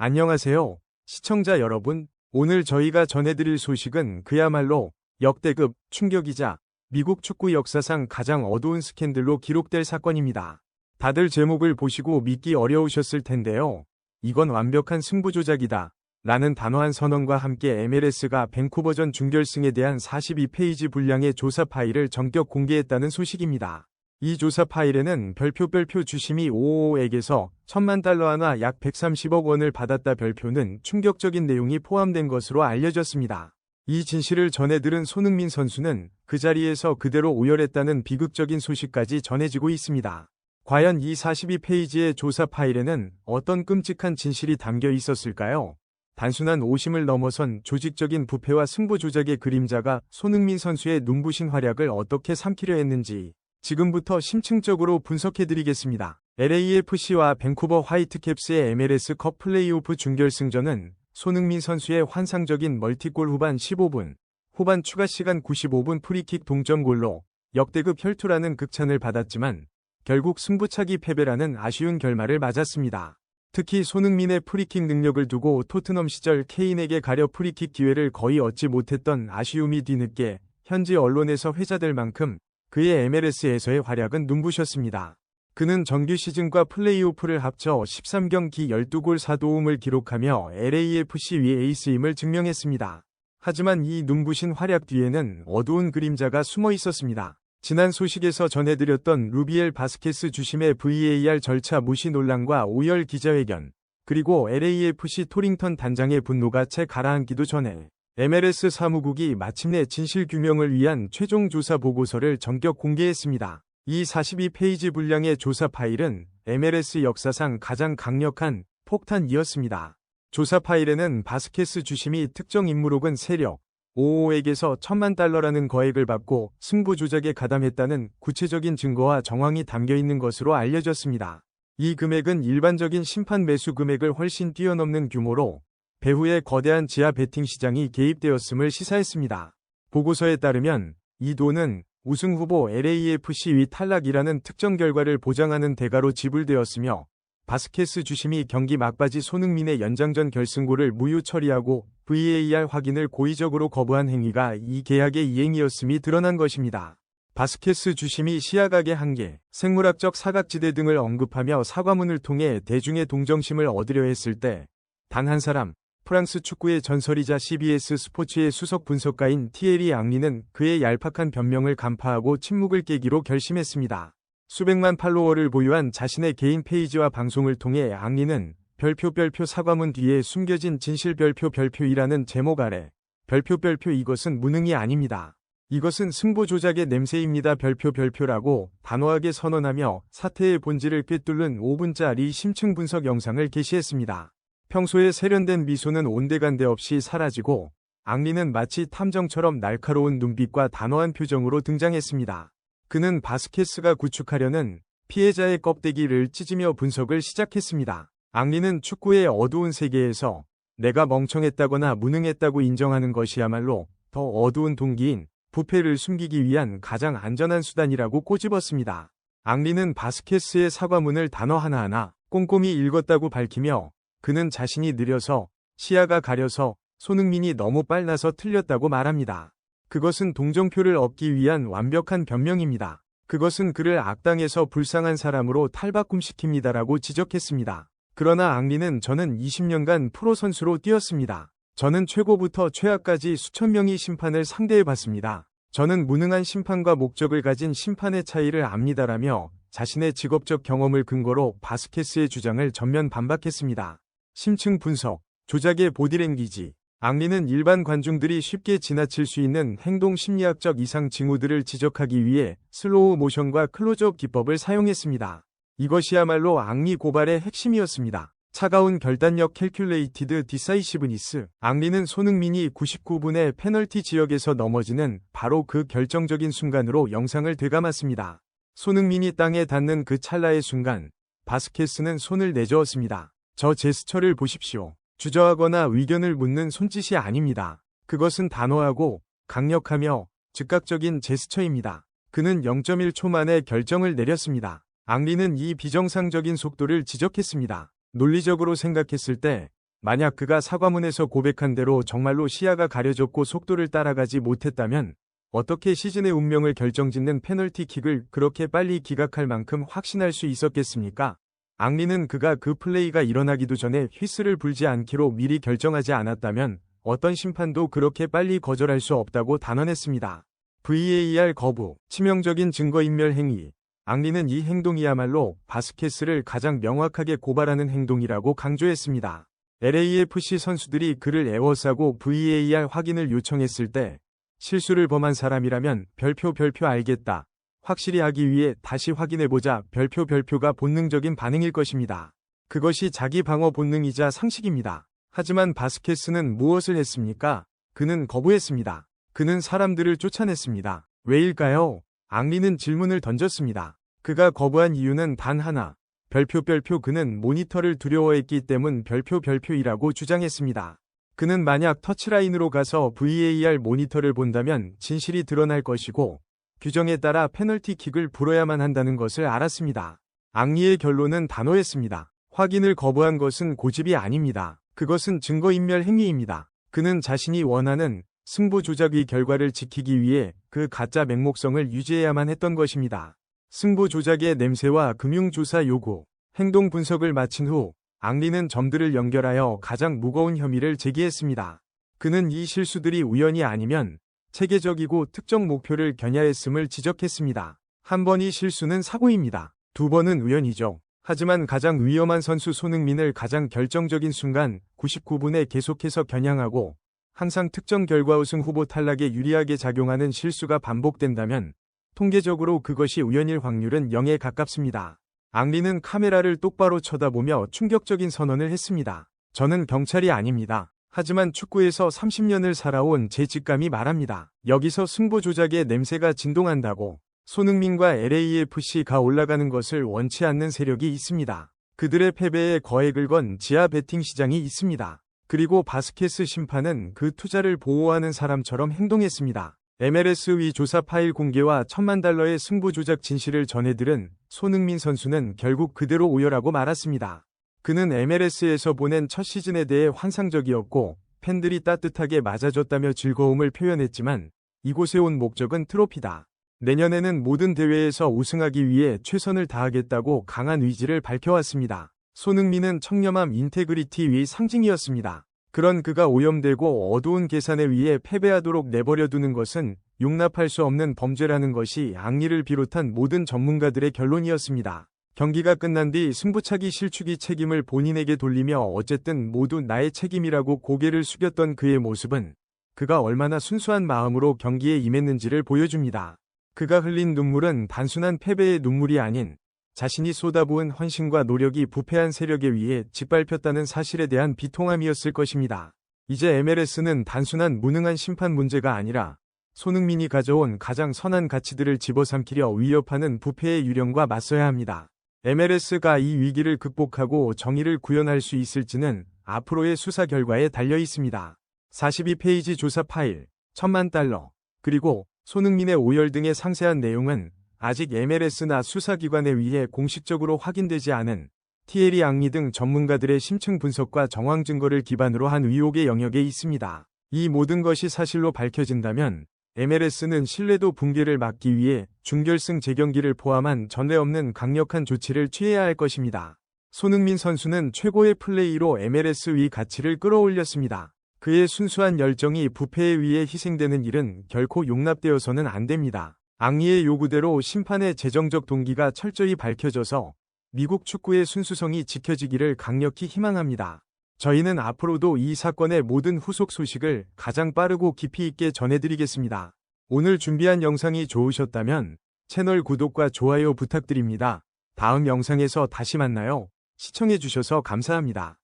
안녕하세요, 시청자 여러분. 오늘 저희가 전해드릴 소식은 그야말로 역대급 충격이자 미국 축구 역사상 가장 어두운 스캔들로 기록될 사건입니다. 다들 제목을 보시고 믿기 어려우셨을 텐데요. 이건 완벽한 승부 조작이다 라는 단호한 선언과 함께 MLS가 밴쿠버전 준결승에 대한 42페이지 분량의 조사 파일을 전격 공개했다는 소식입니다. 이 조사 파일에는 별표 주심이 555에게서 1000만 달러 하나 약 130억 원을 받았다 별표는 충격적인 내용이 포함된 것으로 알려졌습니다. 이 진실을 전해 들은 손흥민 선수는 그 자리에서 그대로 오열했다는 비극적인 소식까지 전해지고 있습니다. 과연 이 42페이지의 조사 파일에는 어떤 끔찍한 진실이 담겨 있었을까요? 단순한 오심을 넘어선 조직적인 부패와 승부 조작의 그림자가 손흥민 선수의 눈부신 활약을 어떻게 삼키려 했는지 지금부터 심층적으로 분석해드리겠습니다. LAFC와 밴쿠버 화이트캡스의 MLS컵 플레이오프 준결승전은 손흥민 선수의 환상적인 멀티골 후반 15분, 후반 추가 시간 95분 프리킥 동점골로 역대급 혈투라는 극찬을 받았지만 결국 승부차기 패배라는 아쉬운 결말을 맞았습니다. 특히 손흥민의 프리킥 능력을 두고 토트넘 시절 케인에게 가려 프리킥 기회를 거의 얻지 못했던 아쉬움이 뒤늦게 현지 언론에서 회자될 만큼 그의 MLS에서의 활약은 눈부셨습니다. 그는 정규 시즌과 플레이오프를 합쳐 13경기 12골 4도움을 기록하며 LAFC 위 에이스임을 증명했습니다. 하지만 이 눈부신 활약 뒤에는 어두운 그림자가 숨어 있었습니다. 지난 소식에서 전해드렸던 루비엘 바스케스 주심의 VAR 절차 무시 논란과 오열 기자회견, 그리고 LAFC 토링턴 단장의 분노가 채 가라앉기도 전에 MLS 사무국이 마침내 진실규명을 위한 최종 조사 보고서를 전격 공개했습니다. 이 42페이지 분량의 조사 파일은 MLS 역사상 가장 강력한 폭탄이었습니다. 조사 파일에는 바스케스 주심이 특정 인물 혹은 세력, 555에게서 1000만 달러라는 거액을 받고 승부 조작에 가담했다는 구체적인 증거와 정황이 담겨 있는 것으로 알려졌습니다. 이 금액은 일반적인 심판 매수 금액을 훨씬 뛰어넘는 규모로 배후에 거대한 지하 베팅 시장이 개입되었음을 시사했습니다. 보고서에 따르면 이 돈은 우승 후보 LAFC 위 탈락이라는 특정 결과를 보장하는 대가로 지불되었으며 바스케스 주심이 경기 막바지 손흥민의 연장전 결승골을 무효 처리하고 VAR 확인을 고의적으로 거부한 행위가 이 계약의 이행이었음이 드러난 것입니다. 바스케스 주심이 시야각의 한계, 생물학적 사각지대 등을 언급하며 사과문을 통해 대중의 동정심을 얻으려 했을 때 단 한 사람, 프랑스 축구의 전설이자 CBS 스포츠의 수석 분석가인 티에리 앙리는 그의 얄팍한 변명을 간파하고 침묵을 깨기로 결심했습니다. 수백만 팔로워를 보유한 자신의 개인 페이지와 방송을 통해 앙리는 별표 사과문 뒤에 숨겨진 진실 별표이라는 제목 아래 별표 이것은 무능이 아닙니다. 이것은 승부 조작의 냄새입니다. 별표라고 단호하게 선언하며 사태의 본질을 꿰뚫는 5분짜리 심층 분석 영상을 게시했습니다. 평소에 세련된 미소는 온데간데 없이 사라지고 앙리는 마치 탐정처럼 날카로운 눈빛과 단호한 표정으로 등장했습니다. 그는 바스케스가 구축하려는 피해자의 껍데기를 찢으며 분석을 시작했습니다. 앙리는 축구의 어두운 세계에서 내가 멍청했다거나 무능했다고 인정하는 것이야말로 더 어두운 동기인 부패를 숨기기 위한 가장 안전한 수단이라고 꼬집었습니다. 앙리는 바스케스의 사과문을 단어 하나하나 꼼꼼히 읽었다고 밝히며 그는 자신이 느려서 시야가 가려서 손흥민이 너무 빨라서 틀렸다고 말합니다. 그것은 동정표를 얻기 위한 완벽한 변명입니다. 그것은 그를 악당에서 불쌍한 사람으로 탈바꿈시킵니다라고 지적했습니다. 그러나 앙리는 저는 20년간 프로 선수로 뛰었습니다. 저는 최고부터 최하까지 수천 명의 심판을 상대해봤습니다. 저는 무능한 심판과 목적을 가진 심판의 차이를 압니다라며 자신의 직업적 경험을 근거로 바스케스의 주장을 전면 반박했습니다. 심층 분석, 조작의 보디랭귀지. 앙리는 일반 관중들이 쉽게 지나칠 수 있는 행동 심리학적 이상 징후들을 지적하기 위해 슬로우 모션과 클로즈업 기법을 사용했습니다. 이것이야말로 앙리 고발의 핵심이었습니다. 차가운 결단력 캘큘레이티드 디사이시브니스. 앙리는 손흥민이 99분의 페널티 지역에서 넘어지는 바로 그 결정적인 순간으로 영상을 되감았습니다. 손흥민이 땅에 닿는 그 찰나의 순간 바스케스는 손을 내저었습니다. 저 제스처를 보십시오. 주저하거나 의견을 묻는 손짓이 아닙니다. 그것은 단호하고 강력하며 즉각적인 제스처입니다. 그는 0.1초 만에 결정을 내렸습니다. 앙리는 이 비정상적인 속도를 지적했습니다. 논리적으로 생각했을 때 만약 그가 사과문에서 고백한 대로 정말로 시야가 가려졌고 속도를 따라가지 못했다면 어떻게 시즌의 운명을 결정짓는 페널티킥을 그렇게 빨리 기각할 만큼 확신할 수 있었겠습니까? 앙리는 그가 그 플레이가 일어나기도 전에 휘슬을 불지 않기로 미리 결정하지 않았다면 어떤 심판도 그렇게 빨리 거절할 수 없다고 단언했습니다. VAR 거부, 치명적인 증거인멸 행위. 앙리는 이 행동이야말로 바스케스를 가장 명확하게 고발하는 행동이라고 강조했습니다. LAFC 선수들이 그를 애워싸고 VAR 확인을 요청했을 때 실수를 범한 사람이라면 별표 알겠다. 확실히 하기 위해 다시 확인해보자. 별표가 본능적인 반응일 것입니다. 그것이 자기 방어 본능이자 상식입니다. 하지만 바스케스는 무엇을 했습니까? 그는 거부했습니다. 그는 사람들을 쫓아냈습니다. 왜일까요? 앙리는 질문을 던졌습니다. 그가 거부한 이유는 단 하나. 별표 그는 모니터를 두려워했기 때문 별표이라고 주장했습니다. 그는 만약 터치라인으로 가서 VAR 모니터를 본다면 진실이 드러날 것이고 규정에 따라 페널티킥을 불어야만 한다는 것을 알았습니다. 앙리의 결론은 단호했습니다. 확인을 거부한 것은 고집이 아닙니다. 그것은 증거인멸 행위입니다. 그는 자신이 원하는 승부 조작의 결과를 지키기 위해 그 가짜 맹목성을 유지해야만 했던 것입니다. 승부 조작의 냄새와 금융조사 요구, 행동 분석을 마친 후 앙리는 점들을 연결하여 가장 무거운 혐의를 제기했습니다. 그는 이 실수들이 우연이 아니면 체계적이고 특정 목표를 겨냥했음을 지적했습니다. 한 번의 실수는 사고입니다. 두 번은 우연이죠. 하지만 가장 위험한 선수 손흥민을 가장 결정적인 순간 99분에 계속해서 겨냥하고 항상 특정 결과 우승 후보 탈락에 유리하게 작용하는 실수가 반복된다면 통계적으로 그것이 우연일 확률은 0에 가깝습니다. 앙리는 카메라를 똑바로 쳐다보며 충격적인 선언을 했습니다. 저는 경찰이 아닙니다. 하지만 축구에서 30년을 살아온 제 직감이 말합니다. 여기서 승부 조작의 냄새가 진동한다고. 손흥민과 LAFC가 올라가는 것을 원치 않는 세력이 있습니다. 그들의 패배에 거액을 건 지하 베팅 시장이 있습니다. 그리고 바스케스 심판은 그 투자를 보호하는 사람처럼 행동했습니다. MLS의 조사 파일 공개와 $10,000,000의 승부 조작 진실을 전해들은 손흥민 선수는 결국 그대로 오열하고 말았습니다. 그는 MLS에서 보낸 첫 시즌에 대해 환상적이었고 팬들이 따뜻하게 맞아줬다며 즐거움을 표현했지만 이곳에 온 목적은 트로피다. 내년에는 모든 대회에서 우승하기 위해 최선을 다하겠다고 강한 의지를 밝혀왔습니다. 손흥민은 청렴함 인테그리티의 상징이었습니다. 그런 그가 오염되고 어두운 계산에 의해 패배하도록 내버려두는 것은 용납할 수 없는 범죄라는 것이 앙리를 비롯한 모든 전문가들의 결론이었습니다. 경기가 끝난 뒤 승부차기 실축이 책임을 본인에게 돌리며 어쨌든 모두 나의 책임이라고 고개를 숙였던 그의 모습은 그가 얼마나 순수한 마음으로 경기에 임했는지를 보여줍니다. 그가 흘린 눈물은 단순한 패배의 눈물이 아닌 자신이 쏟아부은 헌신과 노력이 부패한 세력에 의해 짓밟혔다는 사실에 대한 비통함이었을 것입니다. 이제 MLS는 단순한 무능한 심판 문제가 아니라 손흥민이 가져온 가장 선한 가치들을 집어삼키려 위협하는 부패의 유령과 맞서야 합니다. MLS가 이 위기를 극복하고 정의를 구현할 수 있을지는 앞으로의 수사 결과에 달려 있습니다. 42페이지 조사 파일, $10,000,000, 그리고 손흥민의 오열 등의 상세한 내용은 아직 MLS나 수사기관에 의해 공식적으로 확인되지 않은 티에리 앙리 등 전문가들의 심층 분석과 정황 증거를 기반으로 한 의혹의 영역에 있습니다. 이 모든 것이 사실로 밝혀진다면 MLS는 신뢰도 붕괴를 막기 위해 준결승 재경기를 포함한 전례 없는 강력한 조치를 취해야 할 것입니다. 손흥민 선수는 최고의 플레이로 MLS의 가치를 끌어올렸습니다. 그의 순수한 열정이 부패에 의해 희생되는 일은 결코 용납되어서는 안 됩니다. 앙리의 요구대로 심판의 재정적 동기가 철저히 밝혀져서 미국 축구의 순수성이 지켜지기를 강력히 희망합니다. 저희는 앞으로도 이 사건의 모든 후속 소식을 가장 빠르고 깊이 있게 전해드리겠습니다. 오늘 준비한 영상이 좋으셨다면 채널 구독과 좋아요 부탁드립니다. 다음 영상에서 다시 만나요. 시청해주셔서 감사합니다.